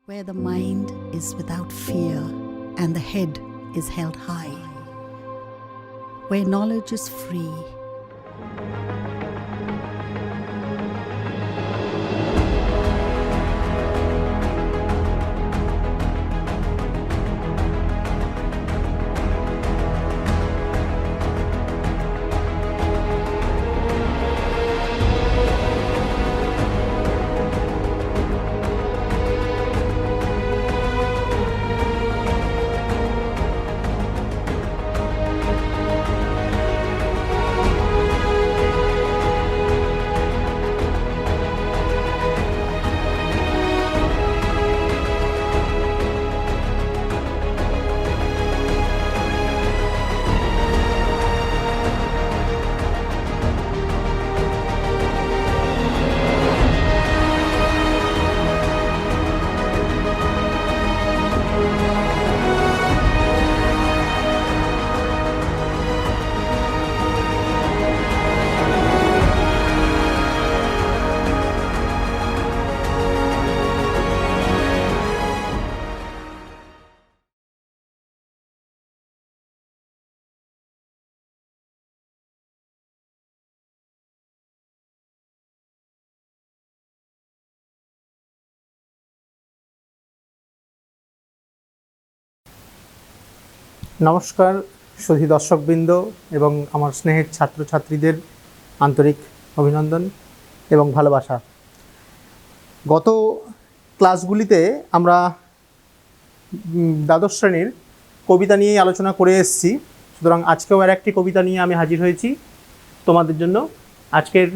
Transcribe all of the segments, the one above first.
where the mind is without fear and the head is held high, where knowledge is free. নমস্কার সুধী দর্শকবৃন্দ এবং আমার স্নেহের ছাত্রছাত্রীদের আন্তরিক অভিনন্দন এবং ভালোবাসা। গত ক্লাসগুলিতে আমরা দ্বাদশ শ্রেণীর কবিতা নিয়েই আলোচনা করে এসেছি, সুতরাং আজকেও আর একটি কবিতা নিয়ে আমি হাজির হয়েছি তোমাদের জন্য। আজকের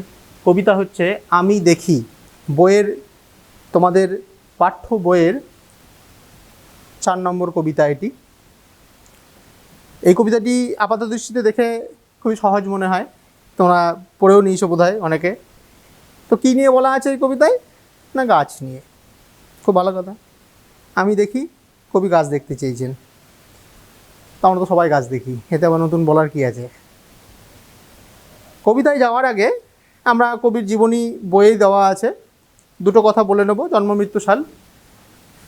কবিতা হচ্ছে আমি দেখি, বইয়ের তোমাদের পাঠ্য বইয়ের 4 নম্বর কবিতা এটি। এই কবিতাটি আপাত দৃষ্টিতে দেখে খুবই সহজ মনে হয়, তোমরা পড়েও নিয়েছো বোধহয় অনেকে। তো কী নিয়ে বলা আছে এই কবিতায়? না, গাছ নিয়ে। খুব ভালো কথা। আমি দেখি, কবি গাছ দেখতে চেয়েছেন, তো আমরা তো সবাই গাছ দেখি, এতে আবার নতুন বলার কি আছে। কবিতায় যাওয়ার আগে আমরা কবির জীবনী বইয়ে দেওয়া আছে, দুটো কথা বলে নেব। জন্ম মৃত্যু সাল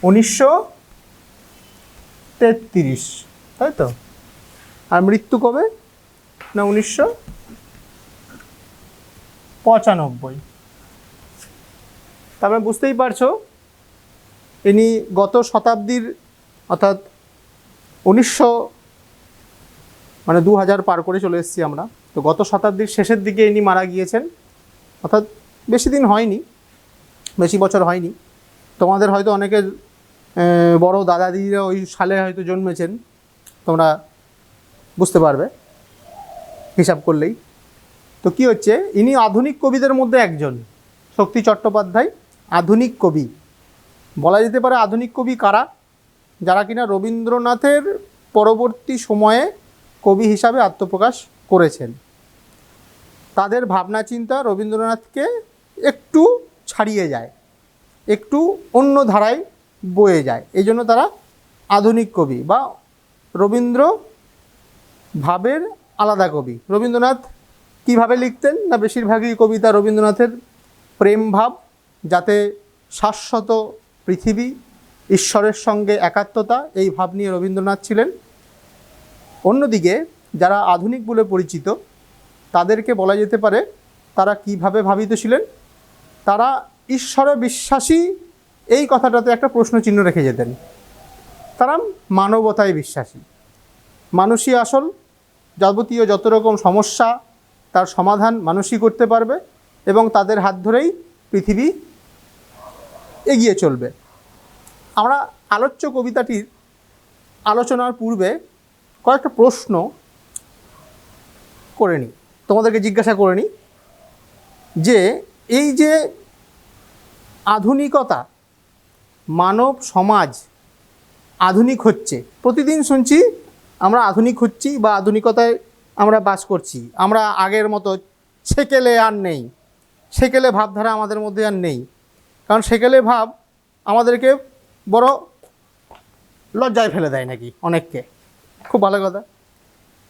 1933, তাই তো? আর মৃত্যু কবে? না, 1995। তারপরে বুঝতেই পারছো ইনি গত শতাব্দীর অর্থাৎ 2000 পার করে চলে এসেছি আমরা, তো গত শতাব্দীর শেষের দিকে ইনি মারা গিয়েছেন, অর্থাৎ বেশি দিন হয়নি, বেশি বছর হয়নি। তোমাদের হয়তো অনেকের বড় দাদা দিদিরা ওই সালে হয়তো জন্মেছেন, তোমরা বুঝতে পারবে হিসাব করলেই। তো কি হচ্ছে, ইনি আধুনিক কবিদের মধ্যে একজন। শক্তি চট্টোপাধ্যায় আধুনিক কবি। বলা যেতে পারে আধুনিক কবি কারা? যারা কিনা রবীন্দ্রনাথের পরবর্তী সময়ে কবি হিসাবে আত্মপ্রকাশ করেছেন। তাদের ভাবনা চিন্তা রবীন্দ্রনাথকে একটু ছাড়িয়ে যায়, একটু অন্য ধারায় বয়ে যায়, এই জন্য তারা আধুনিক কবি বা রবীন্দ্র ভাবের আলাদা কবি। রবীন্দ্রনাথ কীভাবে লিখতেন? না, বেশিরভাগই কবিতা রবীন্দ্রনাথের প্রেম ভাব, যাতে শাশ্বত পৃথিবী, ঈশ্বরের সঙ্গে একাত্মতা, এই ভাব নিয়ে রবীন্দ্রনাথ ছিলেন। অন্যদিকে যারা আধুনিক বলে পরিচিত তাদেরকে বলা যেতে পারে তারা কীভাবে ভাবিত ছিলেন? তারা ঈশ্বরে বিশ্বাসী, এই কথাটাতে একটা প্রশ্নচিহ্ন রেখে যেতেন। তারা মানবতায় বিশ্বাসী, মানুষই আসল, যাবতীয় যত রকম সমস্যা তার সমাধান মানুষই করতে পারবে এবং তাদের হাত ধরেই পৃথিবী এগিয়ে চলবে। আমরা আলোচ্য কবিতাটির আলোচনার পূর্বে কয়েকটা প্রশ্ন করে নিই, তোমাদেরকে জিজ্ঞাসা করে নিই যে এই যে আধুনিকতা, মানব সমাজ আধুনিক হচ্ছে, প্রতিদিন শুনছি আমরা আধুনিক হচ্ছি বা আধুনিকতায় আমরা বাস করছি। আমরা আগের মতো সেকেলে আর নেই, সেকেলে ভাবধারা আমাদের মধ্যে আর নেই, কারণ সেকেলে ভাব আমাদেরকে বড় লজ্জায় ফেলে দেয় নাকি অনেককে। খুব ভালো কথা।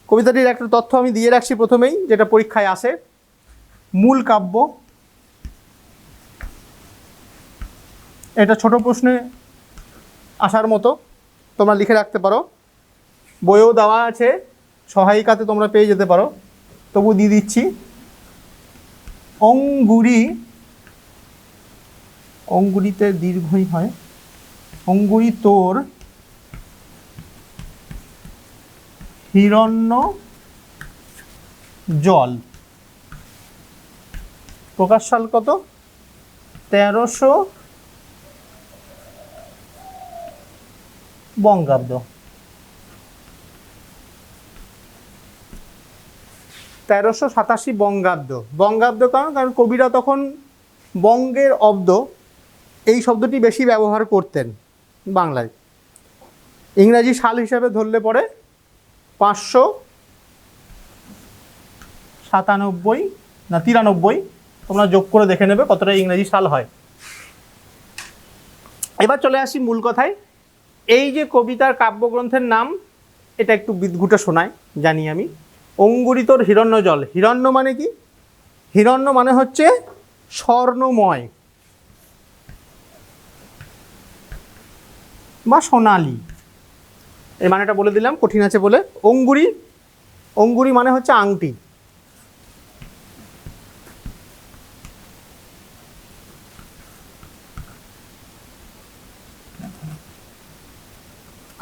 কবিতাটির একটা তথ্য আমি দিয়ে রাখছি প্রথমেই, যেটা পরীক্ষায় আসে। মূল কাব্য, এটা ছোট প্রশ্নে আসার মতো, তোমরা লিখে রাখতে পারো, বইয়েও দেওয়া আছে, সহায়িকাতে তোমরা পেয়ে যেতে পারো, তবু দিয়ে দিচ্ছি। অঙ্গুরি, অঙ্গুরিতে দীর্ঘই হয়, অঙ্গুরি তোর হিরণ্য জল। প্রকাশ সাল কত? 1300 বঙ্গাব্দ। 1387 বঙ্গাব্দ। বঙ্গাব্দ কারণ কবিরা তখন বঙ্গের অব্দ এই শব্দটি বেশি ব্যবহার করতেন বাংলায়। ইংরাজি সাল হিসাবে ধরলে পরে 597 না 93, তোমরা যোগ করে দেখে নেবে কতটা ইংরাজি সাল হয়। এবার চলে আসি মূল কথায়। এই যে কবিতার কাব্যগ্রন্থের নাম, এটা একটু বিদঘুটে শোনায় জানি আমি। অঙ্গুরিতর হিরণ্য জল। হিরণ্য মানে কি? হিরণ্য মানে হচ্ছে স্বর্ণময় বা সোনালী, এই মানেটা বলে দিলাম, কঠিন আছে বলে। অঙ্গুরি, অঙ্গুরি মানে হচ্ছে আংটি।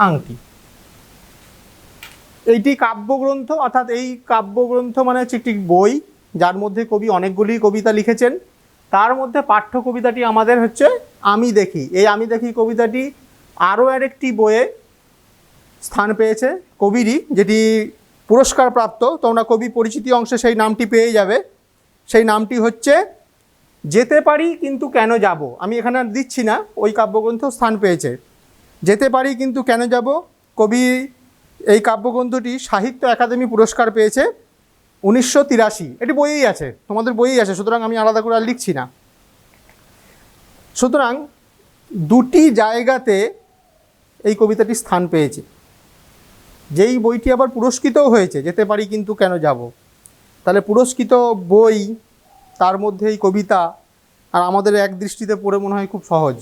আংটি, এইটি কাব্যগ্রন্থ, অর্থাৎ এই কাব্যগ্রন্থ মানে হচ্ছে একটি বই যার মধ্যে কবি অনেকগুলি কবিতা লিখেছেন। তার মধ্যে পাঠ্য কবিতাটি আমাদের হচ্ছে আমি দেখি। এই আমি দেখি কবিতাটি আরও আরেকটি বইয়ে স্থান পেয়েছে কবিরই, যেটি পুরস্কার প্রাপ্ত। তোমরা কবি পরিচিতি অংশে সেই নামটি পেয়ে যাবে। সেই নামটি হচ্ছে যেতে পারি কিন্তু কেন যাব। আমি এখানে আর দিচ্ছি না, ওই কাব্যগ্রন্থ স্থান পেয়েছে। যেতে পারি কিন্তু কেন যাব, কবি এই কাব্যগ্রন্থটি সাহিত্য একাডেমি পুরস্কার পেয়েছে 1983। এটি বইয়েই আছে, তোমাদের বইয়েই আছে, সুতরাং আমি আলাদা করে আর লিখছি না। সুতরাং দুটি জায়গাতে এই কবিতাটি স্থান পেয়েছে। যেই বইটি আবার পুরস্কৃতও হয়েছে, যেতে পারি কিন্তু কেন যাব, তাহলে পুরস্কৃত বই, তার মধ্যে এই কবিতা, আর আমাদের এক দৃষ্টিতে পড়ে মনে হয় খুব সহজ।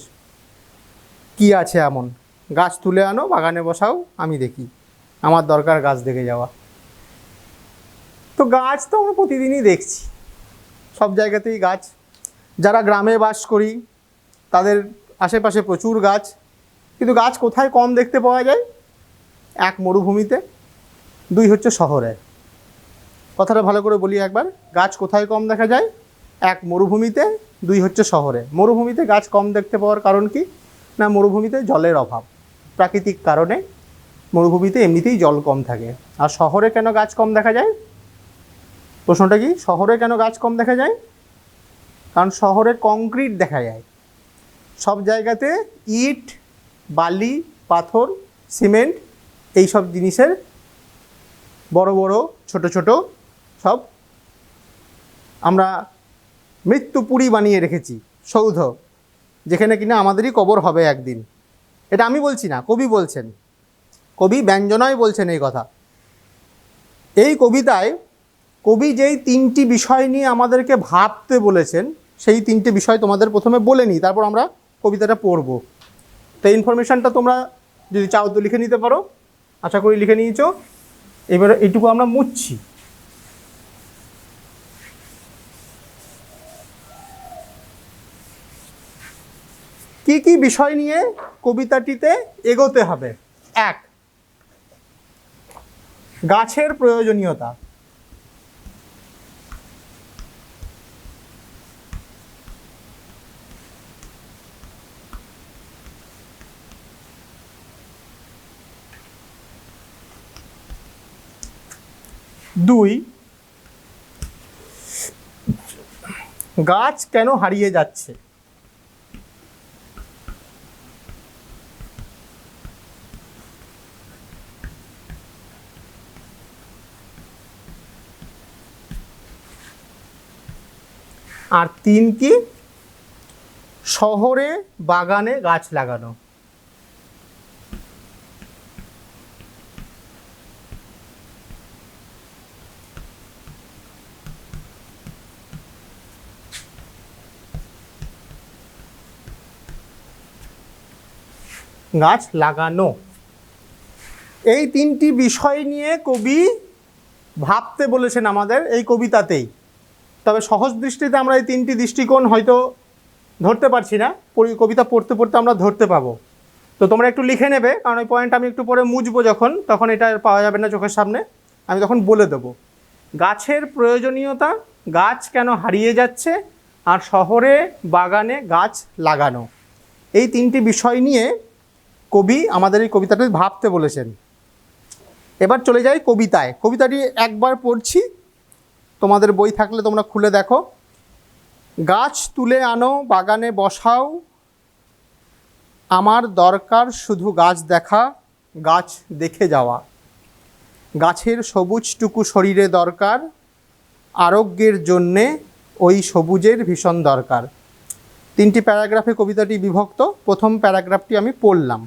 কি আছে এমন? গাছ তুলে আনো, বাগানে বসাও, আমি দেখি, আমার দরকার গাছ দেখে যাওয়া। তো গাছ তো আমরা প্রতিদিনই দেখছি, সব জায়গাতেই গাছ। যারা গ্রামে বাস করি তাদের আশেপাশে প্রচুর গাছ, কিন্তু গাছ কোথায় কম দেখতে পাওয়া যায়? এক, মরুভূমিতে, দুই হচ্ছে শহরে। কথাটা ভালো করে বলি একবার, গাছ কোথায় কম দেখা যায়? এক, মরুভূমিতে, দুই হচ্ছে শহরে। মরুভূমিতে গাছ কম দেখতে পাওয়ার কারণ কি? না, মরুভূমিতে জলের অভাব, প্রাকৃতিক কারণে মরুভূমিতে এমনিতেই জল কম থাকে। আর শহরে কেন গাছ কম দেখা যায়? প্রশ্নটা কি, শহরে কেন গাছ কম দেখা যায়? কারণ শহরে কংক্রিট দেখা যায়, সব জায়গাতে ইট, বালি, পাথর, সিমেন্ট, এই সব জিনিসের বড় বড় ছোট ছোট সব আমরা মৃত্যুপুরী বানিয়ে রেখেছি, সৌধ, যেখানে কিনা আমাদেরই কবর হবে একদিন। এটা আমি বলছি না, কবি বলছেন, কবি ব্যঞ্জনায় বলছেন এই কথা। এই কবিতায় কবি যেই তিনটি বিষয় নিয়ে আমাদেরকে ভাবতে বলেছেন, সেই তিনটে বিষয় তোমাদের প্রথমে বলে নিই, তারপর আমরা কবিতাটা পড়ব। তো ইনফরমেশানটা তোমরা যদি চাও তো লিখে নিতে পারো, আশা করি লিখে নিয়েছো। এবারে এইটুকু আমরা মুছছি। কি কি বিষয় নিয়ে কবিতাটিতে এগোতে হবে? এক, গাছের প্রয়োজনীয়তা। দুই, গাছ কেন হারিয়ে যাচ্ছে। আর তিন কি, শহরে বাগানে গাছ লাগানো। গাছ লাগানো। এই তিনটি বিষয় নিয়ে কবি ভাবতে বলেছেন আমাদের এই কবিতাতেই। তবে সহজ দৃষ্টিতে আমরা এই তিনটি দৃষ্টিকোণ হয়তো ধরতে পারছি না, কবিতা পড়তে পড়তে আমরা ধরতে পাবো। তো তোমরা একটু লিখে নেবে, কারণ ওই পয়েন্ট আমি একটু পরে মুছবো যখন, তখন এটা পাওয়া যাবে না চোখের সামনে, আমি তখন বলে দেবো। গাছের প্রয়োজনীয়তা, গাছ কেন হারিয়ে যাচ্ছে, আর শহরে বাগানে গাছ লাগানো, এই তিনটি বিষয় নিয়ে কবি আমাদের এই কবিতাটি ভাবতে বলেছেন। এবার চলে যাই কবিতায়। কবিতাটি একবার পড়ছি, তোমাদের বই থাকলে তোমরা খুলে দেখো। গাছ তুলে আনো বাগানে বসাও, আমার দরকার শুধু গাছ দেখা, গাছ দেখে যাওয়া। গাছের সবুজটুকু শরীরে দরকার, আরোগ্যের জন্যে ওই সবুজের ভীষণ দরকার। তিনটি প্যারাগ্রাফে কবিতাটি বিভক্ত। প্রথম প্যারাগ্রাফটি আমি পড়লাম।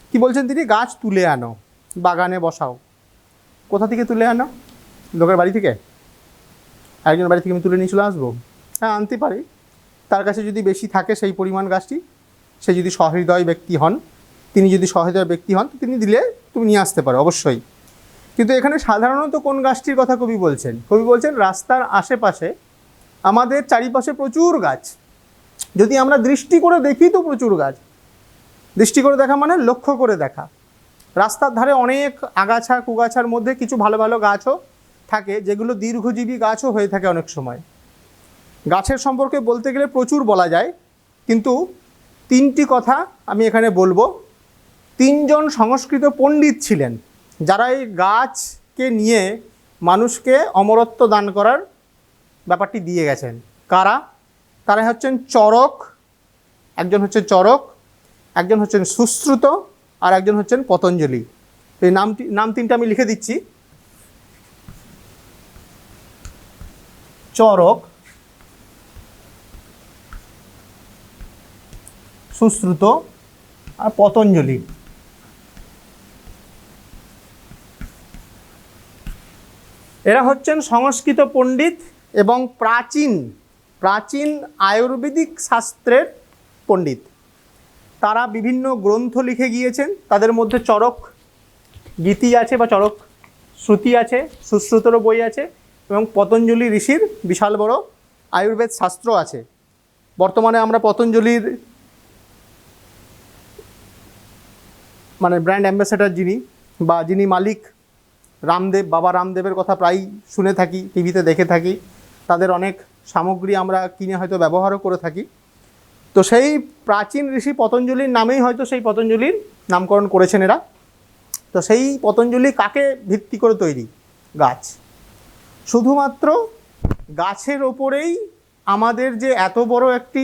কি বলছেন তিনি? গাছ তুলে আনো বাগানে বসাও। কোথা থেকে তুলে আনো? লোকের বাড়ি থেকে? একজন বাড়ি থেকে আমি তুলে নিয়ে চলে আসবো? হ্যাঁ, আনতে পারি। তার কাছে যদি বেশি থাকে সেই পরিমাণ গাছটি, সে যদি সহৃদয় ব্যক্তি হন, তিনি যদি সহৃদয় ব্যক্তি হন, তো তিনি দিলে তুমি নিয়ে আসতে পারো অবশ্যই। কিন্তু এখানে সাধারণত কোন গাছটির কথা কবি বলছেন? কবি বলছেন রাস্তার আশেপাশে আমাদের চারিপাশে প্রচুর গাছ। যদি আমরা দৃষ্টি করে দেখি তো প্রচুর গাছ। দৃষ্টি করে দেখা মানে লক্ষ্য করে দেখা। রাস্তার ধারে অনেক আগাছা কুগাছার মধ্যে কিছু ভালো ভালো গাছও থাকে, যেগুলো দীর্ঘজীবী গাছও হয়ে থাকে অনেক সময়। গাছের সম্পর্কে বলতে গেলে প্রচুর বলা যায়, কিন্তু তিনটি কথা আমি এখানে বলবো। তিনজন সংস্কৃত পণ্ডিত ছিলেন যারা এই গাছকে নিয়ে মানুষকে অমরত্ব দান করার ব্যাপারটি দিয়ে গেছেন। কারা? তারা হচ্ছেন চরক, একজন হচ্ছেন চরক, একজন হচ্ছেন সুশ্রুত, আর একজন হচ্ছেন পতঞ্জলি। এই নাম তিনটা আমি লিখে দিচ্ছি। চরক, সুশ্রুত আর পতঞ্জলি। এরা হচ্ছেন সংস্কৃত পণ্ডিত এবং প্রাচীন আয়ুর্বেদিক শাস্ত্রের পণ্ডিত। তারা বিভিন্ন গ্রন্থ লিখে গিয়েছেন। তাদের মধ্যে চরক গীতি আছে বা চরক শ্রুতি আছে, সুশ্রুতরও বই আছে, এবং পতঞ্জলি ঋষির বিশাল বড় আয়ুর্বেদ শাস্ত্র আছে। বর্তমানে আমরা পতঞ্জলির মানে ব্র্যান্ড অ্যাম্বাসেডর যিনি মালিক, রামদেব, বাবা রামদেবের কথা প্রায়ই শুনে থাকি, টিভিতে দেখে থাকি। তাদের অনেক সামগ্রী আমরা কিনে হয়তো ব্যবহারও করে থাকি। তো সেই প্রাচীন ঋষি পতঞ্জলির নামেই হয়তো সেই পতঞ্জলির নামকরণ করেছেন এরা। তো সেই পতঞ্জলি কাকে ভিত্তি করে তৈরি? গাছ। শুধুমাত্র গাছের ওপরেই আমাদের যে এত বড় একটি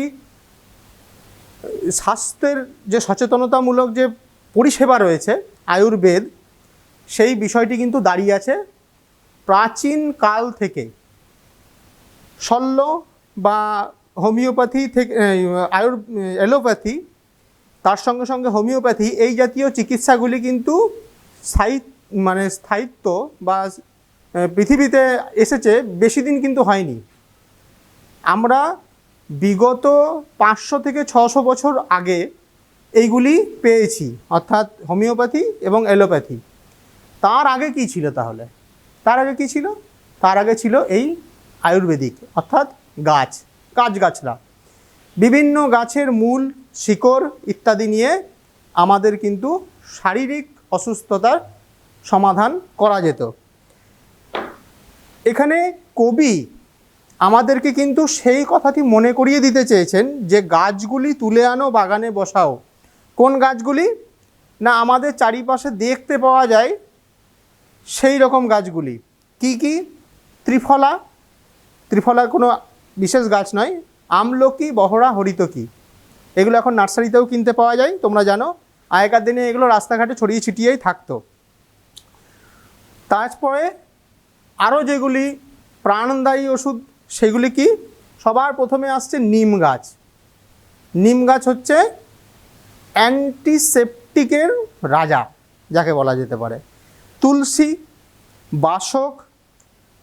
স্বাস্থ্যের যে সচেতনতামূলক যে পরিষেবা রয়েছে আয়ুর্বেদ, সেই বিষয়টি কিন্তু দাঁড়িয়ে আছে প্রাচীন কাল থেকে। শল্য বা হোমিওপ্যাথি থেকে অ্যালোপ্যাথি, তার সঙ্গে সঙ্গে হোমিওপ্যাথি, এই জাতীয় চিকিৎসাগুলি কিন্তু স্থায়িত্ব বা পৃথিবীতে এসেছে বেশি দিন কিন্তু হয়নি। আমরা বিগত 500 থেকে 600 বছর আগে এইগুলি পেয়েছি, অর্থাৎ হোমিওপ্যাথি এবং অ্যালোপ্যাথি। তার আগে কি ছিল তাহলে? তার আগে কি ছিল? তার আগে ছিল এই আয়ুর্বেদিক, অর্থাৎ গাছগাছরা, বিভিন্ন গাছের মূল, শিকড় ইত্যাদি নিয়ে আমাদের কিন্তু শারীরিক অসুস্থতার সমাধান করা যেত। এখানে কবি আমাদেরকে কিন্তু সেই কথাটি মনে করিয়ে দিতে চেয়েছেন যে গাছগুলি তুলে আনো বাগানে বসাও। কোন গাছগুলি? না, আমাদের চারিপাশে দেখতে পাওয়া যায় সেই রকম গাছগুলি। কি কি? ত্রিফলা কোনো বিশেষ গাছ নয়, আমলকি, বহরা, হরিতকি, এগুলো এখন নার্সারিতেও কিনতে পাওয়া যায়, তোমরা জানো। আগেকার দিনে এগুলো রাস্তাঘাটে ছড়িয়ে ছিটিয়েই থাকতো। তারপরে আরও যেগুলি প্রাণদায়ী ওষুধ, সেগুলি কি? সবার প্রথমে আসছে নিম গাছ। নিম গাছ হচ্ছে অ্যান্টিসেপটিকের রাজা, যাকে বলা যেতে পারে। তুলসী, বাসক,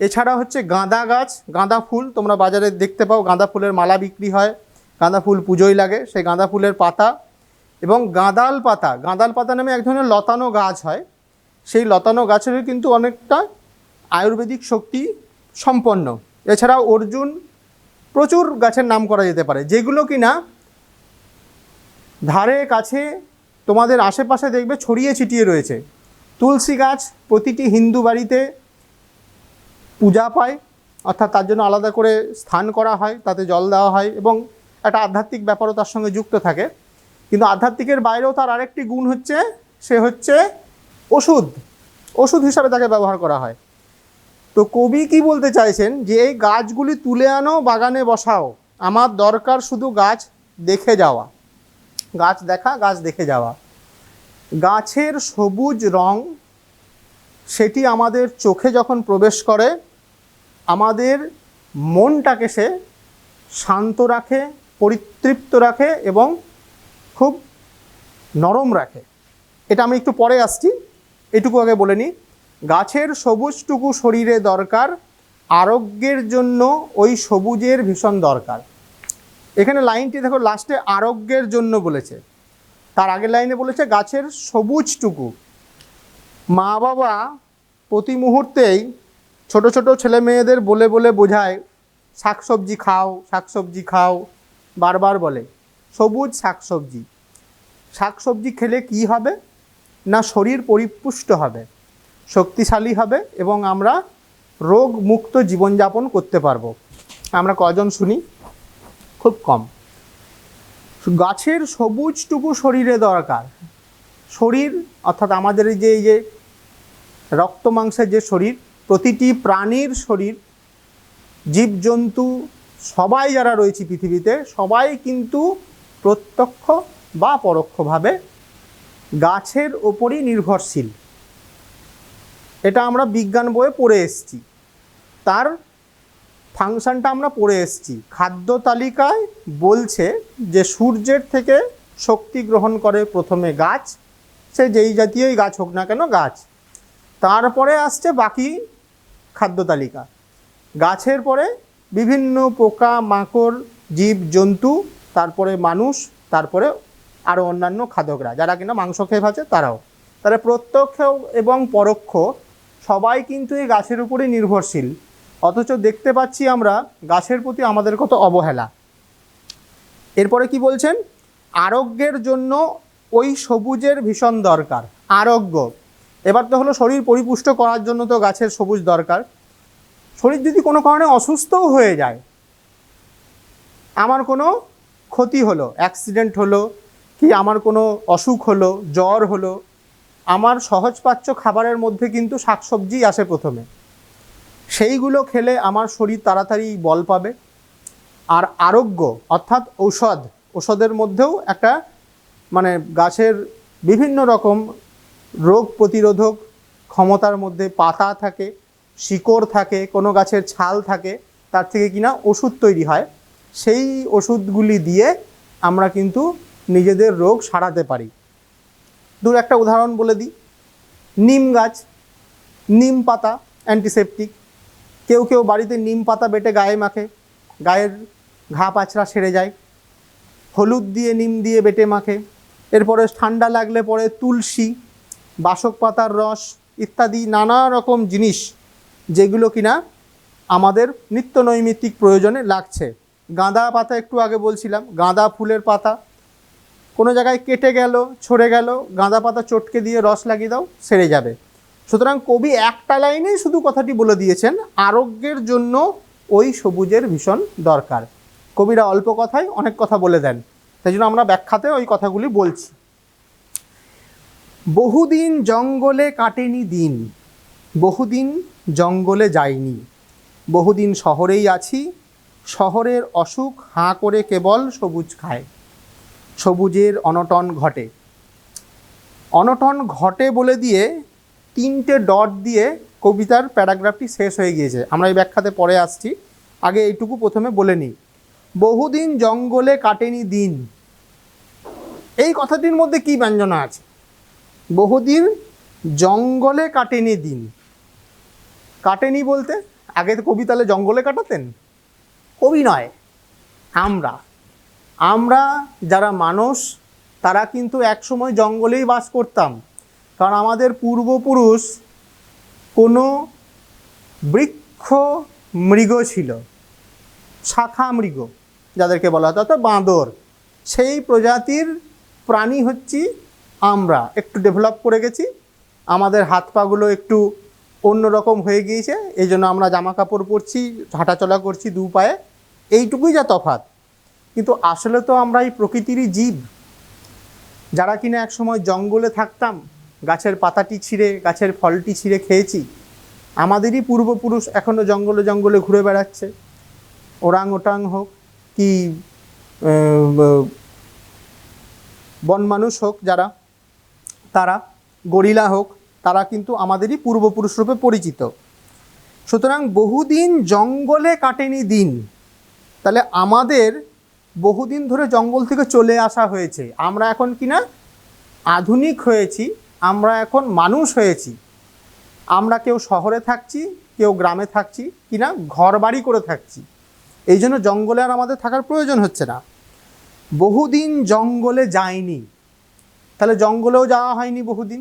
এছাড়া হচ্ছে গাঁদা গাছ, গাঁদা ফুল তোমরা বাজারে দেখতে পাও, গাঁদা ফুলের মালা বিক্রি হয়, গাঁদা ফুল পুজোয় লাগে, সেই গাঁদা ফুলের পাতা, এবং গাঁদাল পাতা, গাঁদাল পাতা নামে এক ধরনের লতানো গাছ হয়, সেই লতানো গাছেরও কিন্তু অনেকটা আয়ুর্বেদিক শক্তি সম্পন্ন। এছাড়াও অর্জুন, প্রচুর গাছের নাম করা যেতে পারে, যেগুলো কিনা ধারে কাছে তোমাদের আশেপাশে দেখবে ছড়িয়ে ছিটিয়ে রয়েছে। তুলসী গাছ প্রতিটি হিন্দু বাড়িতে পূজা পায়, অর্থাৎ তার জন্য আলাদা করে স্থান করা হয়, তাতে জল দেওয়া হয় এবং একটা আধ্যাত্মিক ব্যাপারও তার সঙ্গে যুক্ত থাকে। কিন্তু আধ্যাত্মিকের বাইরেও তার আরেকটি গুণ হচ্ছে, সে হচ্ছে ওষুধ, ওষুধ হিসাবে তাকে ব্যবহার করা হয়। তো কবি কি বলতে চাইছেন, যে এই গাছগুলি তুলে আনো, বাগানে বসাও, আমার দরকার শুধু গাছ দেখে যাওয়া, গাছ দেখা, গাছ দেখে যাওয়া। গাছের সবুজ রং সেটি আমাদের চোখে যখন প্রবেশ করে, আমাদের মনটাকে সে শান্ত রাখে, পরিতৃপ্ত রাখে এবং খুব নরম রাখে। এটা আমি একটু পরে আসছি, এটুকু আগে বলে নিই। গাছের সবুজটুকু শরীরে দরকার, আরোগ্যের জন্য ওই সবুজের ভীষণ দরকার। এখানে লাইনটি দেখো, লাস্টে আরোগ্যের জন্য বলেছে, তার আগের লাইনে বলেছে গাছের সবুজটুকু। মা বাবা প্রতি মুহূর্তেই ছোট ছোট ছেলে মেয়েদের বলে বলে বোঝায়, শাকসবজি খাও, শাকসবজি খাও, বারবার বলে সবুজ শাকসবজি। শাকসবজি খেলে কি হবে না, শরীর পরিপুষ্ট হবে, শক্তিশালী হবে এবং আমরা রোগ মুক্ত জীবনযাপন করতে পারবো। আমরা কজন শুনি? খুব কম। গাছের সবুজটুকু শরীরে দরকার। শরীর অর্থাৎ আমাদের এই যে রক্ত মাংসের যে শরীর, প্রতিটি প্রাণীর শরীর, জীবজন্তু সবাই যারা রয়েছে পৃথিবীতে, সবাই কিন্তু প্রত্যক্ষ বা পরোক্ষভাবে গাছের ওপরই নির্ভরশীল। এটা আমরা বিজ্ঞান বইয়ে পড়ে এসেছি, তার ফাংশনটা আমরা পড়ে এসেছি। খাদ্য তালিকায় বলছে যে সূর্যের থেকে শক্তি গ্রহণ করে প্রথমে গাছ, সে যেই জাতীয়ই গাছ হোক না কেন গাছ, তারপরে আসছে বাকি খাদ্য তালিকা। গাছের পরে বিভিন্ন পোকা মাকড় জীব জন্তু, তারপরে মানুষ, তারপরে আরও অন্যান্য খাদকরা যারা কিনা মাংস খেয়ে আছে তারাও। তাহলে প্রত্যক্ষ এবং পরোক্ষ সবাই কিন্তু এই গাছের উপরেই নির্ভরশীল, অথচ দেখতে পাচ্ছি আমরা গাছের প্রতি আমাদের কত অবহেলা। এরপরে কি বলছেন, আরোগ্যের জন্য ওই সবুজের ভীষণ দরকার। আরোগ্য, এবার তো হলো শরীর পরিপুষ্ট করার জন্য তো গাছের সবুজ দরকার। শরীর যদি কোনো কারণে অসুস্থও হয়ে যায়, আমার কোনো ক্ষতি হলো, অ্যাক্সিডেন্ট হলো, কি আমার কোনো অসুখ হলো, জ্বর হলো, আমার সহজপাচ্য খাবারের মধ্যে কিন্তু শাকসবজি আসে প্রথমে, সেইগুলো খেলে আমার শরীর তাড়াতাড়ি বল পাবে। আর আরোগ্য অর্থাৎ ঔষধ, ওষুধের মধ্যেও একটা মানে গাছের বিভিন্ন রকম রোগ প্রতিরোধক ক্ষমতার মধ্যে পাতা থাকে, শিকড় থাকে, কোনো গাছের ছাল থাকে, তার থেকে কিনা ওষুধ তৈরি হয়। সেই ওষুধগুলি দিয়ে আমরা কিন্তু নিজেদের রোগ সারাতে পারি। দূর একটা উদাহরণ বলে দিই, নিম গাছ, নিম পাতা অ্যান্টিসেপটিক। কেউ কেউ বাড়িতে নিম পাতা বেটে গায়ে মাখে, গায়ের ঘা পাচড়া সেরে যায়। হলুদ দিয়ে নিম দিয়ে বেটে মাখে। এরপরে ঠান্ডা লাগলে পরে তুলসী, বাসক পাতার রস ইত্যাদি নানা রকম জিনিস যেগুলো কিনা আমাদের নিত্য নৈমিত্তিক প্রয়োজনে লাগছে। গাঁদা পাতা একটু আগে বলছিলাম, গাঁদা ফুলের পাতা কোনো জায়গায় কেটে গেল, ছড়ে গেল, গাঁদা পাতা চটকে দিয়ে রস লাগিয়ে দাও, সেরে যাবে। সুতরাং কবি একটা লাইনেই শুধু কথাটি বলে দিয়েছেন, আরোগ্যের জন্য ওই সবুজের ভীষণ দরকার। কবিরা অল্প কথায় অনেক কথা বলে দেন, তাই জন্য আমরা ব্যাখ্যাতে ওই কথাগুলি বলছি। বহুদিন জঙ্গলে কাটেনি দিন, বহুদিন জঙ্গলে যাইনি, বহুদিন শহরেই আছি, শহরের অসুখ হাঁ করে কেবল সবুজ খায়, সবুজের অনটন ঘটে। অনটন ঘটে বলে দিয়ে 3টে ডট দিয়ে কবিতার প্যারাগ্রাফটি শেষ হয়ে গিয়েছে। আমরা এই ব্যাখ্যাতে পরে আসছি, আগে এইটুকু প্রথমে বলে নিই। বহুদিন জঙ্গলে কাটেনি দিন, এই কথাটির মধ্যে কি ব্যঞ্জনা আছে? বহুদিন জঙ্গলে কাটেনি দিন, কাটেনি বলতে আগে তো কবি তাহলে জঙ্গলে কাটাতেন? কবি নয়, আমরা যারা মানুষ তারা কিন্তু একসময় জঙ্গলেই বাস করতাম, কারণ আমাদের পূর্বপুরুষ কোনো বৃক্ষ মৃগ ছিল, শাখা মৃগ যাদেরকে বলা হতো, অর্থাৎ বাঁদর। সেই প্রজাতির প্রাণী হচ্ছি আমরা। একটু ডেভেলপ করে গেছি, আমাদের হাত পাগুলো একটু অন্যরকম হয়ে গিয়েছে, এই জন্য আমরা জামা কাপড় পরছি, হাঁটাচলা করছি দু পায়ে, এইটুকুই যা তফাৎ। কিন্তু আসলে তো আমরা এই প্রকৃতিরই জীব, যারা কিনা একসময় জঙ্গলে থাকতাম, গাছের পাতাটি ছিঁড়ে, গাছের ফলটি ছিঁড়ে খেয়েছি। আমাদেরই পূর্বপুরুষ এখনও জঙ্গলে জঙ্গলে ঘুরে বেড়াচ্ছে। ওরাং ওটাং হোক কি বন মানুষ হোক, যারা তারা গরিলা হোক, তারা কিন্তু আমাদেরই পূর্বপুরুষ রূপে পরিচিত। সুতরাং বহুদিন জঙ্গলে কাটেনি দিন, তাহলে আমাদের বহুদিন ধরে জঙ্গল থেকে চলে আসা হয়েছে। আমরা এখন কিনা আধুনিক হয়েছি, আমরা এখন মানুষ হয়েছি। আমরা কেউ শহরে থাকছি, কেউ গ্রামে থাকছি, কিনা ঘর বাড়ি করে থাকছি। এই জন্য জঙ্গলে আর আমাদের থাকার প্রয়োজন হচ্ছে না। বহুদিন জঙ্গলে যায়নি, তাহলে জঙ্গলেও যাওয়া হয়নি বহুদিন।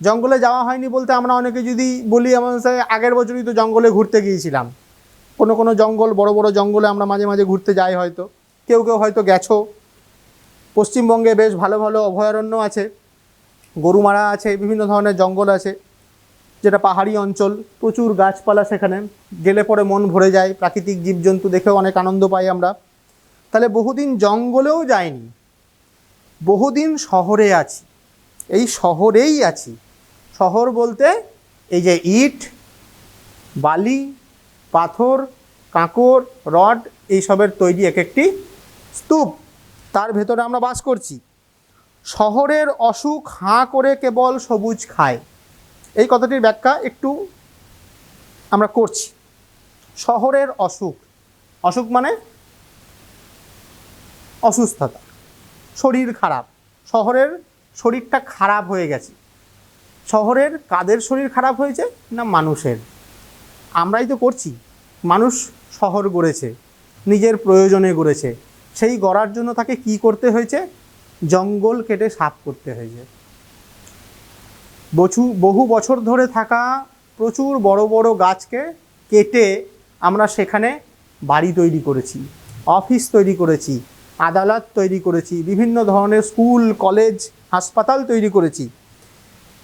জঙ্গলে যাওয়া হয়নি বলতে আমরা অনেকে যদি বলি, আমাদের আগের বছরই তো জঙ্গলে ঘুরতে গিয়েছিলাম। কোনো কোনো জঙ্গল, বড় বড় জঙ্গলে আমরা মাঝে মাঝে ঘুরতে যাই, হয়তো কেউ কেউ হয়তো গেছো। পশ্চিমবঙ্গে বেশ ভালো ভালো অভয়ারণ্য আছে, গরুমারা আছে, বিভিন্ন ধরনের জঙ্গল আছে, যেটা পাহাড়ি অঞ্চল, প্রচুর গাছপালা, সেখানে গেলে পরে মন ভরে যায়, প্রাকৃতিক জীবজন্তু দেখেও অনেক আনন্দ পাই আমরা। তাহলে বহুদিন জঙ্গলেও যাইনি, বহুদিন শহরে আছি। এই শহরেই আছি। শহর বলতে এই যে ইট, বালি, পাথর, কাঁকর, রড, এইসবের তৈরি এক একটি স্তূপ, তার ভেতরে আমরা বাস করছি। শহরের অসুখ হাঁ করে কেবল সবুজ খায়, এই কথাটির ব্যাখ্যা একটু আমরা করছি। শহরের অসুখ, অসুখ মানে অসুস্থতা, শরীর খারাপ। শহরের শরীরটা খারাপ হয়ে গেছে। শহরের কাদের শরীর খারাপ হয়েছে? না মানুষের। আমরাই তো করছি। মানুষ শহর গড়েছে, নিজের প্রয়োজনে গড়েছে। সেই গড়ার জন্য তাকে কি করতে হয়েছে? জঙ্গল কেটে সাফ করতে হয়েছে। বহু বছর ধরে থাকা প্রচুর বড় বড় গাছকে কেটে আমরা সেখানে বাড়ি তৈরি করেছি, অফিস তৈরি করেছি, আদালত তৈরি করেছি, বিভিন্ন ধরনের স্কুল, কলেজ, হাসপাতাল তৈরি করেছি।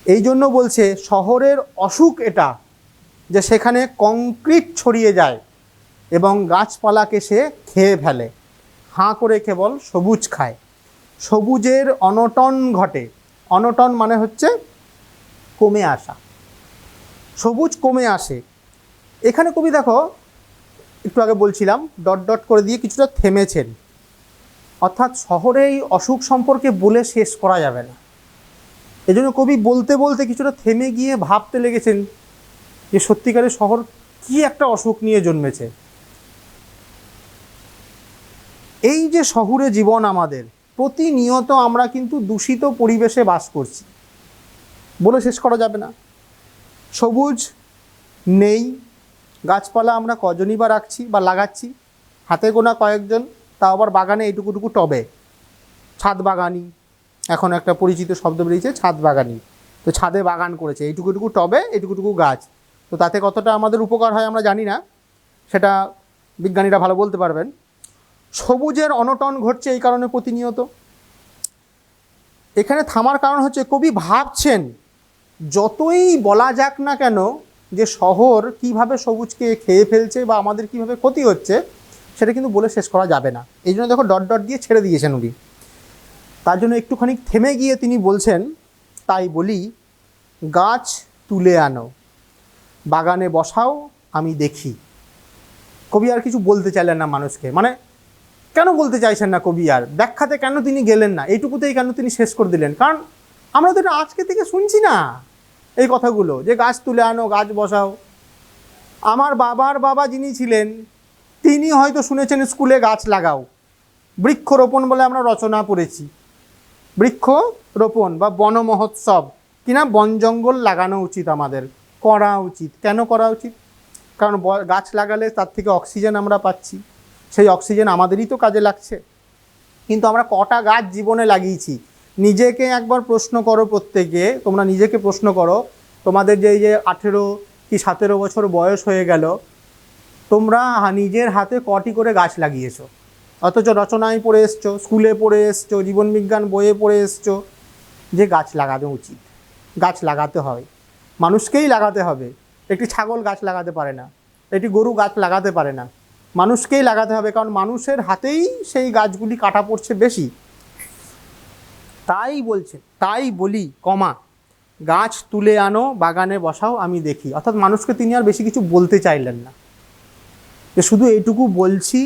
এই জন্য বলছে শহরের অসুখ এটা, যে সেখানে কংক্রিট ছড়িয়ে যায় এবং গাছপালাকে সে খেয়ে ফেলে, হাঁ করে কেবল সবুজ খায়। সবুজের অনটন ঘটে। অনটন মানে হচ্ছে কমে আসা, সবুজ কমে আসে। এখানে কবি দেখো, একটু আগে বলছিলাম, ডট ডট করে দিয়ে কিছুটা থেমেছেন। অর্থাৎ শহরে এই অসুখ সম্পর্কে বলে শেষ করা যাবে না। এজন্য কবি বলতে বলতে কিছুটা থেমে গিয়ে ভাবতে লেগেছেন যে সত্যিকারের শহর কি একটা অসুখ নিয়ে জন্মেছে। এই যে শহুরে জীবন আমাদের, প্রতিনিয়ত আমরা কিন্তু দূষিত পরিবেশে বাস করছি, বলে শেষ করা যাবে না। সবুজ নেই, গাছপালা আমরা কজনই বা রাখছি বা লাগাচ্ছি, হাতে গোনা কয়েকজন, তাও আবার বাগানে এইটুকুটুকু টবে। ছাদ বাগানি, এখন একটা পরিচিত শব্দ বেরিয়েছে, ছাদ বাগানি। তো ছাদে বাগান করেছে, এইটুকুটুকু টবে, এইটুকুটুকু গাছ। তো তাতে কতটা আমাদের উপকার হয় আমরা জানি না, সেটা বিজ্ঞানীরা ভালো বলতে পারবেন। সবুজের অনটন ঘটছে এই কারণে প্রতিনিয়ত। এখানে থামার কারণ হচ্ছে কবি ভাবছেন, যতই বলা যাক না কেন যে শহর কিভাবে সবুজকে খেয়ে ফেলছে বা আমাদের কিভাবে ক্ষতি হচ্ছে, সেটা কিন্তু বলে শেষ করা যাবে না। এই জন্য দেখো ডট ডট দিয়ে ছেড়ে দিয়েছেন উনি। তার জন্য একটুখানি থেমে গিয়ে তিনি বলছেন, তাই বলি গাছ তুলে আনো, বাগানে বসাও আমি দেখি। কবি আর কিছু বলতে চাইলেন না মানুষকে। মানে কেন বলতে চাইছেন না কবি, আর ব্যাখ্যাতে কেন তিনি গেলেন না, এইটুকুতেই কেন তিনি শেষ করে দিলেন? কারণ আমরা তো এটা আজকে থেকে শুনছি না এই কথাগুলো, যে গাছ তুলে আনো, গাছ বসাও। আমার বাবার বাবা যিনি ছিলেন, তিনি হয়তো শুনেছেন স্কুলে গাছ লাগাও, বৃক্ষরোপণ বলে আমরা রচনা পড়েছি। বৃক্ষরোপণ বা বন মহোৎসব, কিনা বন জঙ্গল লাগানো উচিত, আমাদের করা উচিত। কেন করা উচিত? কারণ গাছ লাগালে তার থেকে অক্সিজেন আমরা পাচ্ছি, সেই অক্সিজেন আমাদেরই তো কাজে লাগছে। কিন্তু আমরা কটা গাছ জীবনে লাগিয়েছি? নিজেকে একবার প্রশ্ন করো, প্রত্যেকে তোমরা নিজেকে প্রশ্ন করো, তোমাদের যে এই যে 18 কি 17 বছর বয়স হয়ে গেল, তোমরা নিজের হাতে কটি করে গাছ লাগিয়েছো? অথচ রচনায় পড়ে এসছো, স্কুলে পড়ে এসছো, জীবনবিজ্ঞান বইয়ে পড়ে এসছো যে গাছ লাগানো উচিত, গাছ লাগাতে হয়, মানুষকেই লাগাতে হবে। একটি ছাগল গাছ লাগাতে পারে না, একটি গরু গাছ লাগাতে পারে না, মানুষকেই লাগাতে হবে, কারণ মানুষের হাতেই সেই গাছগুলি কাটা পড়ছে বেশি। তাই বলি গাছ তুলে আনো, বাগানে বসাও, আমি দেখি। অর্থাৎ মানুষকে তিনি আর বেশি কিছু বলতে চাইলেন না, যে শুধু এইটুকু বলছি,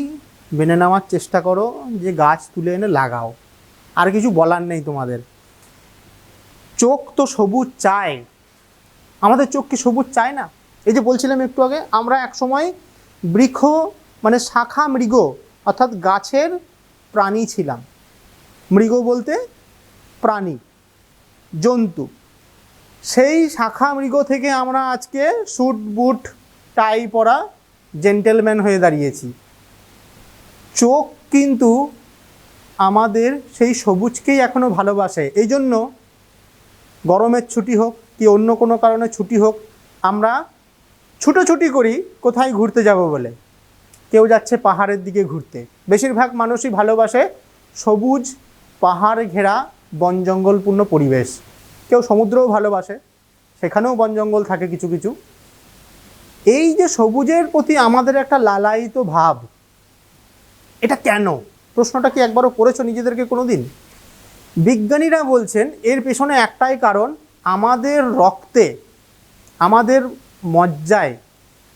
মেনে নেওয়ার চেষ্টা করো যে গাছ তুলে এনে লাগাও, আর কিছু বলার নেই তোমাদের। চোখ তো সবুজ চায়, আমাদের চোখ কি সবুজ চায় না? এই যে বলছিলাম একটু আগে, আমরা এক সময় বৃক্ষ মানে শাখা মৃগ অর্থাৎ গাছের প্রাণী ছিলাম। মৃগ বলতে প্রাণী, জন্তু। সেই শাখা মৃগ থেকে আমরা আজকে স্যুট বুট টাই পরা জেন্টেলম্যান হয়ে দাঁড়িয়েছি। চোখ কিন্তু আমাদের সেই সবুজকেই এখনও ভালোবাসে। এই জন্য গরমের ছুটি হোক কি অন্য কোনো কারণে ছুটি হোক, আমরা ছুটোছুটি করি কোথায় ঘুরতে যাব বলে। কেউ যাচ্ছে পাহাড়ের দিকে ঘুরতে, বেশিরভাগ মানুষই ভালোবাসে সবুজ পাহাড় ঘেরা বন জঙ্গলপূর্ণ পরিবেশ। কেউ সমুদ্রও ভালোবাসে, সেখানেও বন জঙ্গল থাকে কিছু কিছু। এই যে সবুজের প্রতি আমাদের একটা লালায়িত ভাব, এটা কেন? প্রশ্নটা কি একবারও করেছো নিজেদেরকে কোনো দিন? বিজ্ঞানীরা বলছেন এর পেছনে একটাই কারণ, আমাদের রক্তে, আমাদের মজ্জায়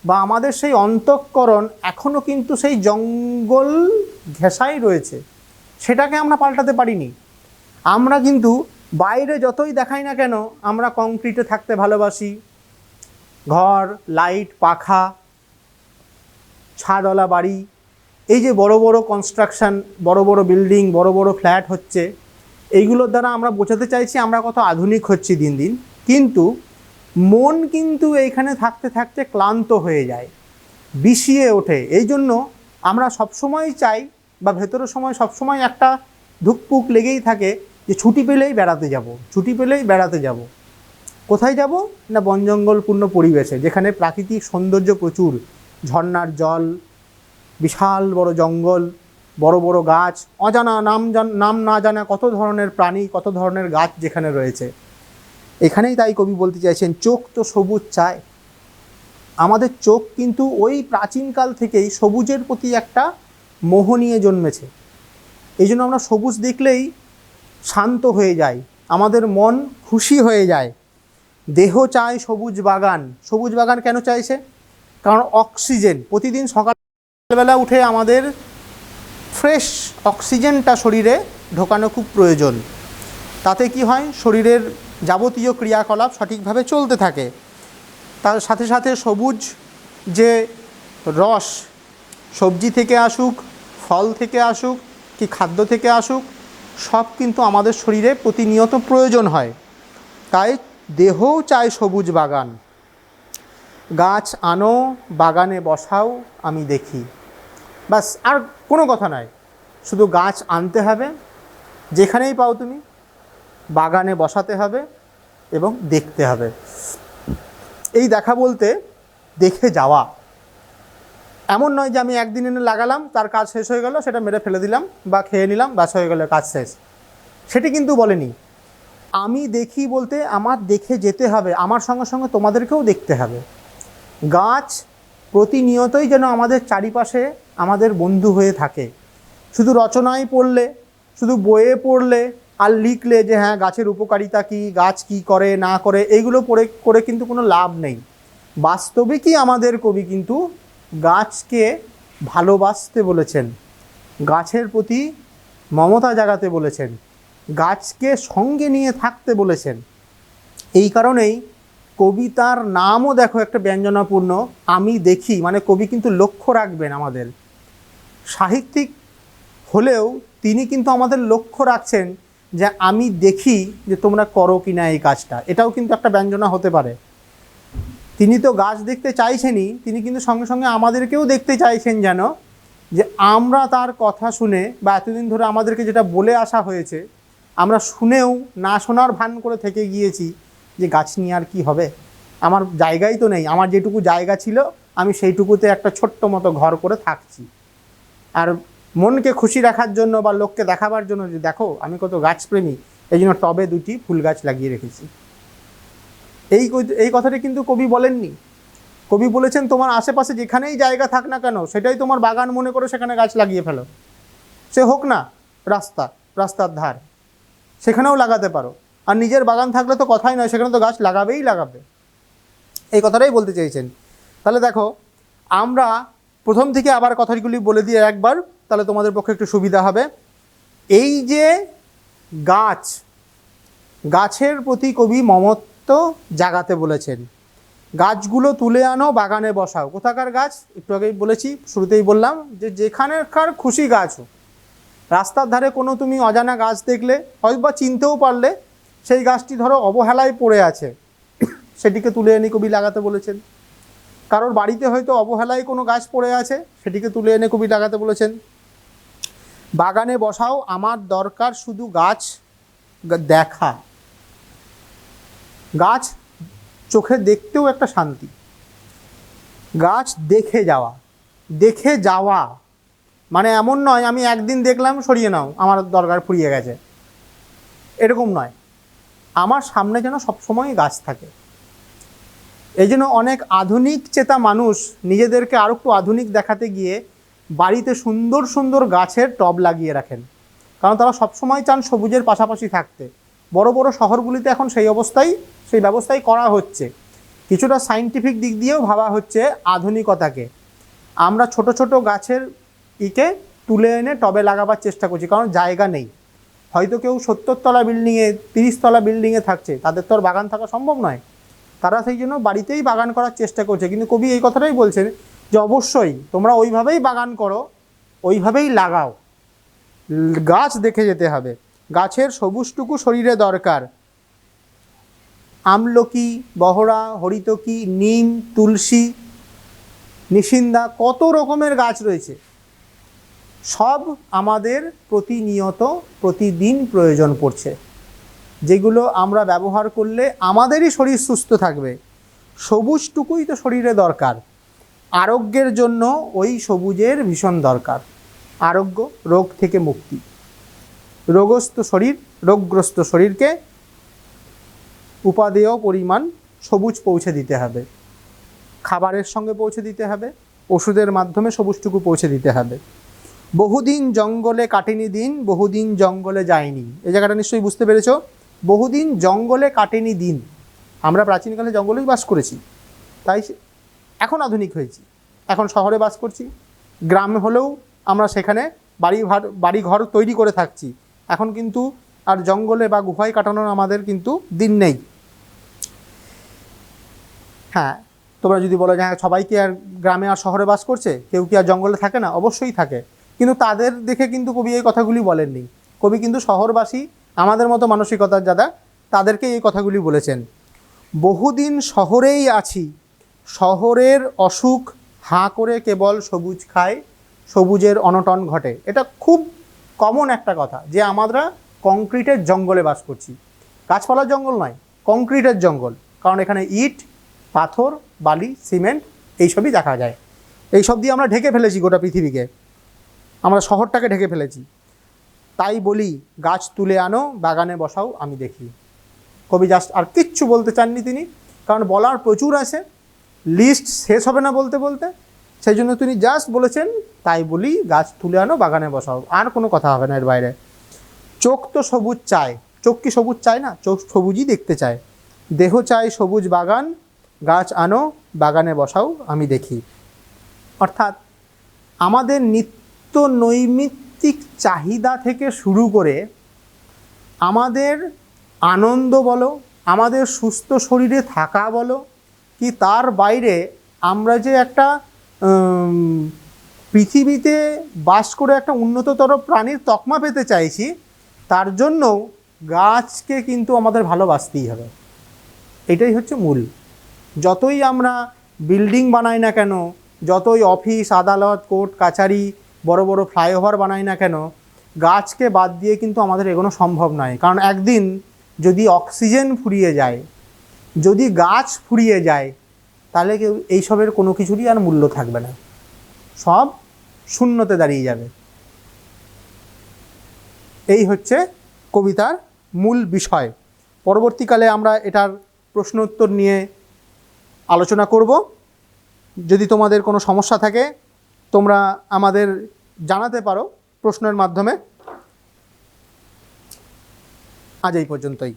বা আমাদের সেই অন্তঃকরণ এখনও কিন্তু সেই জঙ্গল ঘেঁষাই রয়েছে, সেটাকে আমরা পাল্টাতে পারিনি। আমরা কিন্তু বাইরে যতই দেখাই না কেন, আমরা কংক্রিটে থাকতে ভালোবাসি, ঘর, লাইট, পাখা, ছাদওয়ালা বাড়ি, এই যে বড় বড় কনস্ট্রাকশন, বড় বড় বিল্ডিং, বড় বড় ফ্ল্যাট হচ্ছে, এইগুলোর দ্বারা আমরা বোঝাতে চাইছি আমরা কত আধুনিক হচ্ছি দিন দিন। কিন্তু মন কিন্তু এইখানে থাকতে থাকতে ক্লান্ত হয়ে যায়, বিষিয়ে ওঠে। এই জন্য আমরা সবসময় চাই, বা ভেতরের সময় সবসময় একটা ধুকপুক লেগেই থাকে যে ছুটি পেলেই বেড়াতে যাব, ছুটি পেলেই বেড়াতে যাব। কোথায় যাব না? বন জঙ্গলপূর্ণ পরিবেশে, যেখানে প্রাকৃতিক সৌন্দর্য প্রচুর, ঝর্ণার জল, বিশাল বড় জঙ্গল, বড় বড় গাছ, অজানা নাম না জানা কত ধরনের প্রাণী, কত ধরনের গাছ যেখানে রয়েছে। এখানেই তাই কবি বলতে চাইছেন চোখ তো সবুজ চায়। আমাদের চোখ কিন্তু ওই প্রাচীনকাল থেকেই সবুজের প্রতি একটা মোহ নিয়ে জন্মেছে। এই জন্য আমরা সবুজ দেখলেই শান্ত হয়ে যাই, আমাদের মন খুশি হয়ে যায়। দেহ চায় সবুজ বাগান। সবুজ বাগান কেন চাইছে? কারণ অক্সিজেন, প্রতিদিন সকালবেলা উঠে আমাদের ফ্রেশ অক্সিজেনটা শরীরে ঢোকানো খুব প্রয়োজন। তাতে কি হয়? শরীরের যাবতীয় ক্রিয়াকলাপ সঠিকভাবে চলতে থাকে। তার সাথে সাথে সবুজ যে রস, সবজি থেকে আসুক, ফল থেকে আসুক, কি খাদ্য থেকে আসুক, সব কিন্তু আমাদের শরীরে প্রতিনিয়ত প্রয়োজন হয়। তাই দেহও চায় সবুজ বাগান। গাছ আনো, বাগানে বসাও, আমি দেখি। বাস, আর কোনো কথা নয়, শুধু গাছ আনতে হবে, যেখানেই পাও তুমি, বাগানে বসাতে হবে এবং দেখতে হবে। এই দেখা বলতে দেখে যাওয়া। এমন নয় যে আমি একদিন এনে লাগালাম, তার কাজ শেষ হয়ে গেল, সেটা মেরে ফেলে দিলাম বা খেয়ে নিলাম, বাস হয়ে গেল, কাজ শেষ। সেটি কিন্তু বলেনি। আমি দেখি বলতে আমার দেখে যেতে হবে, আমার সঙ্গে সঙ্গে তোমাদেরকেও দেখতে হবে। গাছ প্রতিনিয়তই যেন আমাদের চারিপাশে আমাদের বন্ধু হয়ে থাকে। শুধু রচনায় পড়লে, শুধু বইয়ে পড়লে আর লিখলে যে হ্যাঁ গাছের উপকারিতা কী, গাছ কী করে না করে, এইগুলো করে কিন্তু কোনো লাভ নেই। বাস্তবিকই আমাদের কবি কিন্তু গাছকে ভালোবাসতে বলেছেন, গাছের প্রতি মমতা জাগাতে বলেছেন, গাছকে সঙ্গে নিয়ে থাকতে বলেছেন। এই কারণেই কবিতার নামও দেখো একটা ব্যঞ্জনাপূর্ণ, আমি দেখি। মানে কবি কিন্তু লক্ষ্য রাখবেন আমাদের। সাহিত্যিক হলেও তিনি কিন্তু আমাদের লক্ষ্য রাখছেন যে আমি দেখি যে তোমরা করো কি না এই কাজটা। এটাও কিন্তু একটা ব্যঞ্জনা হতে পারে। তিনি তো গাছ দেখতে চাইছেনই, তিনি কিন্তু সঙ্গে সঙ্গে আমাদেরকেও দেখতে চাইছেন, যেন যে আমরা তার কথা শুনে বা এতদিন ধরে আমাদেরকে যেটা বলে আসা হয়েছে, আমরা শুনেও না শোনার ভান করে থেকে গিয়েছি যে গাছ নিয়ে আর কি হবে, আমার জায়গাই তো নেই, আমার যেটুকু জায়গা ছিল আমি সেইটুকুতে একটা ছোট্ট মতো ঘর করে থাকছি। আর মনকে খুশি রাখার জন্য বা লোককে দেখাবার জন্য যে দেখো আমি কত গাছপ্রেমী, এই জন্য টবে 2টি ফুল গাছ লাগিয়ে রেখেছি। এই কথাটা কিন্তু কবি বলেননি। কবি বলেছেন তোমার আশেপাশে যেখানেই জায়গা থাক না কেন সেটাই তোমার বাগান মনে করে সেখানে গাছ লাগিয়ে ফেলো। সে হোক না রাস্তার ধার, সেখানেও লাগাতে পারো। আর নিজের বাগান থাকলে তো কথাই নয়, সেখানে তো গাছ লাগাবে। এই কথাটাই বলতে চেয়েছেন। তাহলে দেখো, আমরা প্রথম থেকে আবার কথাগুলি বলে দিয়ে একবার, তাহলে তোমাদের পক্ষে একটু সুবিধা হবে। এই যে গাছের প্রতি কবি মমত্ব জাগাতে বলেছেন। গাছগুলো তুলে আনো, বাগানে বসাও। কোথাকার গাছ? একটু আগেই বলেছি, শুরুতেই বললাম যে যেখানেকার খুশি গাছ হোক। রাস্তার ধারে কোনো তুমি অজানা গাছ দেখলে, হয়তো বা চিনতেও পারলে, সেই গাছটি ধরো অবহেলায় পড়ে আছে, সেটিকে তুলে এনে কবি লাগাতে বলেছেন। কারোর বাড়িতে হয়তো অবহেলায় কোনো গাছ পড়ে আছে, সেটিকে তুলে এনে কবি লাগাতে বলেছেন। বাগানে বসাও, আমার দরকার শুধু গাছ দেখা। গাছ চোখে দেখতেও একটা শান্তি। গাছ দেখে যাওয়া মানে এমন নয় আমি একদিন দেখলাম সরিয়ে নাও, আমার দরকার ফুরিয়ে গেছে, এরকম নয়। আমার সামনে যেন সবসময় গাছ থাকে। এই জন্য অনেক আধুনিক চেতা মানুষ নিজেদেরকে আরও একটু আধুনিক দেখাতে গিয়ে বাড়িতে সুন্দর সুন্দর গাছের টব লাগিয়ে রাখেন, কারণ তারা সবসময় চান সবুজের পাশাপাশি থাকতে। বড় বড় শহরগুলিতে এখন সেই ব্যবস্থাই করা হচ্ছে। কিছুটা সায়েন্টিফিক দিক দিয়েও ভাবা হচ্ছে আধুনিকতাকে। আমরা ছোট ছোট গাছের তুলে এনে টবে লাগাবার চেষ্টা করছি, কারণ জায়গা নেই। হয়তো কেউ 70 তলা বিল্ডিংয়ে 30 তলা বিল্ডিংয়ে থাকছে, তাদের তো আর বাগান থাকা সম্ভব নয়। তারা সেই জন্য বাড়িতেই বাগান করার চেষ্টা করছে। কিন্তু কবি এই কথাটাই বলছেন যে অবশ্যই তোমরা ওইভাবেই বাগান করো, ওইভাবেই লাগাও। গাছ দেখে যেতে হবে। গাছের সবুজটুকু শরীরে দরকার। আমলকি, বহরা, হরিতকি, নিম, তুলসী, নিশিন্দা, কত রকমের গাছ রয়েছে। সব আমাদের প্রতিদিন প্রয়োজন পড়ছে, যেগুলো আমরা ব্যবহার করলে আমাদেরই শরীর সুস্থ থাকবে। সবুজটুকুই তো শরীরে দরকার। আরোগ্যের জন্য ওই সবুজের ভীষণ দরকার। আরোগ্য, রোগ থেকে মুক্তি। রোগগ্রস্ত শরীরকে উপাদেয় পরিমাণ সবুজ পৌঁছে দিতে হবে। খাবারের সঙ্গে পৌঁছে দিতে হবে, ওষুধের মাধ্যমে সবুজটুকু পৌঁছে দিতে হবে। বহুদিন জঙ্গলে কাটেনি দিন, বহুদিন জঙ্গলে যায়নি। এই জায়গাটা নিশ্চয়ই বুঝতে পেরেছ। বহুদিন জঙ্গলে কাটেনি দিন। আমরা প্রাচীনকালে জঙ্গলেই বাস করেছি, তাই এখন আধুনিক হয়েছি, এখন শহরে বাস করছি। গ্রামে হলেও আমরা সেখানে বাড়িঘর তৈরি করে থাকছি। এখন কিন্তু আর জঙ্গলে বা গুহায় কাটানোর আমাদের কিন্তু দিন নেই। হ্যাঁ, তোমরা যদি বলো যে হ্যাঁ সবাই কি আর গ্রামে আর শহরে বাস করছে, কেউ কি আর জঙ্গলে থাকে না? অবশ্যই থাকে, কিন্তু তাদের দেখে কিন্তু কবি এই কথাগুলি বলেননি। কবি কিন্তু শহরবাসী, আমাদের মতো মানসিকতার যারা, তাদেরকে এই কথাগুলি বলেছেন। বহুদিন শহরেই আছি, শহরের অসুখ হাঁ করে কেবল সবুজ খায়, সবুজের অনটন ঘটে। এটা খুব কমন একটা কথা যে আমরা কংক্রিটের জঙ্গলে বাস করছি। গাছপালার জঙ্গল নয়, কংক্রিটের জঙ্গল। কারণ এখানে ইট, পাথর, বালি, সিমেন্ট এইসবই দেখা যায়। এইসব দিয়ে আমরা ঢেকে ফেলেছি গোটা পৃথিবীকে, আমরা শহরটাকে ঢেকে ফেলেছি। তাই বলি গাছ তুলে আনো, বাগানে বসাও, আমি দেখি। কবি জাস্ট আর কিচ্ছু বলতে চাননি তিনি, কারণ বলার প্রচুর আছে, লিস্ট শেষ হবে না বলতে বলতে। সেই জন্য তিনি জাস্ট বলেছেন তাই বলি গাছ তুলে আনো, বাগানে বসাও, আর কোনো কথা হবে না এর বাইরে। চোখ তো সবুজ চায়, চোখ কি সবুজ চায় না? চোখ সবুজই দেখতে চায়। দেহ চায় সবুজ বাগান, গাছ আনো, বাগানে বসাও, আমি দেখি। অর্থাৎ আমাদের নিত্য নৈমিত্তিক চাহিদা থেকে শুরু করে আমাদের আনন্দ বলো, আমাদের সুস্থ শরীরে থাকা বলো, কি তার বাইরে আমরা যে একটা পৃথিবীতে বাস করে একটা উন্নততর প্রাণীর তকমা পেতে চাইছি, তার জন্য গাছকে কিন্তু আমাদের ভালোবাসতেই হবে। এটাই হচ্ছে মূল। যতই আমরা বিল্ডিং বানাই না কেন, যতই অফিস, আদালত, কোর্ট কাছারি, বড় বড় ফ্লাইওভার বানাই না কেন, গাছকে বাদ দিয়ে কিন্তু আমাদের এগোনো সম্ভব নয়, কারণ একদিন যদি অক্সিজেন ফুরিয়ে যায়, যদি গাছ ফুরিয়ে যায়, তাহলে কেউ এইসবের কোনো কিছুরই আর মূল্য থাকবে না, সব শূন্যতে দাঁড়িয়ে যাবে। এই হচ্ছে কবিতার মূল বিষয়। পরবর্তীকালে আমরা এটার প্রশ্ন উত্তর নিয়ে আলোচনা করব। যদি তোমাদের কোনো সমস্যা থাকে তোমরা আমাদের জানাতে পারো প্রশ্নের মাধ্যমে। আজ এই পর্যন্তই।